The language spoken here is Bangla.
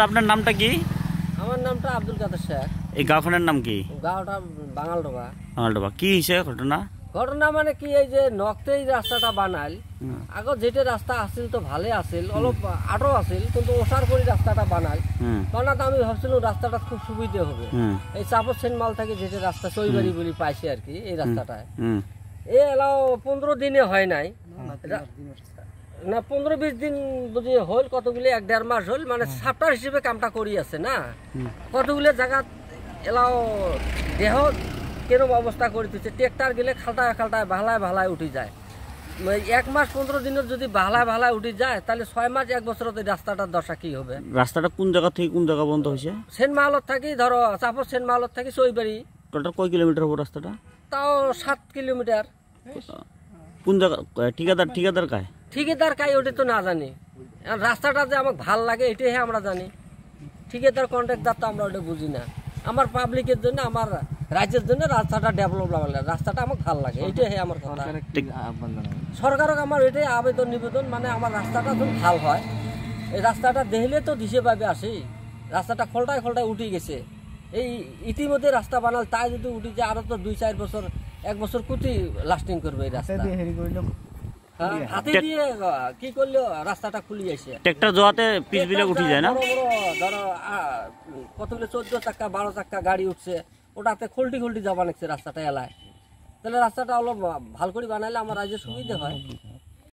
আপনার নামটা কি? আমার নামটা আব্দুল কাদের শেখ। এই গাঁওখানের নাম কি? গাঁওটা বাঙালডোবা। বাঙালডোবা। কি হয়েছে ঘটনা? ঘটনা মানে কি, এই যে নকতেই রাস্তাটা বানাল, আগে যেটা রাস্তা আসিল তো ভালো আসিল, অলপ আটো আসিল, কিন্তু ওসার করে রাস্তাটা বানাল। বানাতে আমি ভাবছিলাম রাস্তাটা খুব সুবিধে হবে। এই চাপর সেনমাল থেকে যেটা রাস্তা চৈবাড়ি বলি পাইছে আর কি, এই রাস্তাটায় এ এলাও 15 দিনে হয় নাই না, 15-20 দিন বুঝি হল, কতগুলি 1-1.5 মাস হল, মানে সাপ্তাহ হিসেবে কামটা করি আছে না। কতগুলো জায়গা এলাও দেহ কেরম অবস্থা করে দিচ্ছে, ট্রেক্টর গেলে খালটায় খালটায় ভালায় ভালায় উঠে যায়। 1 মাস 15 দিনের যদি ভালায় ভালায় উঠে যায়, তাহলে 6 মাস 1 বছরতে রাস্তাটার দশা কি হবে? রাস্তাটা কোন জায়গা থেকে কোন জায়গা বন্ধ হয়েছে? সেনমালত থাকি, ধরো চাপর সেনমালত থাকি চৈবাড়ি। টোটাল কয় কিলোমিটার হবে রাস্তাটা? তাও 7 কিলোমিটার। কোন জায়গা? ঠিকাদার কায়? ঠিকাদার কাই ওটা তো না জানি, রাস্তাটা যে আমাকে ভাল লাগে এটাই আমরা জানি। ঠিকাদার কন্ট্রাক্টর তো আমরা ওটা বুঝি না। আমার পাবলিকের জন্য, আমার রাজ্যের জন্য রাস্তাটা ডেভেলপ লাগে, রাস্তাটা আমাকে ভাল লাগে, এইটাই আমার কথা। সরকারকে আমার এটাই আবেদন নিবেদন, মানে আমার রাস্তাটা যখন ভাল হয়, এই রাস্তাটা দেখলে তো দিশে পাবে আসি। রাস্তাটা খোলটায় খোলটায় উঠে গেছে, এই ইতিমধ্যে রাস্তা বানাল, তাই যদি উঠে যায় আরো তো 2-4 বছর, 1 বছর কুতি লাস্টিং করবে এই রাস্তা। হাতে দিয়ে কি করলো রাস্তাটা খুলে যাচ্ছে, ট্রাক্টর যাওয়াতে পিচ বিলে উঠে যায় না। ধরো কতগুলো 14 চাক্কা 12 চাক্কা গাড়ি উঠছে, ওটাতে খুলটি খুলটি যাবা লাগছে রাস্তাটা এলায়। তাহলে রাস্তাটা অলপ ভাল করে বানাইলে আমার রাজ্যের সুবিধা হয়।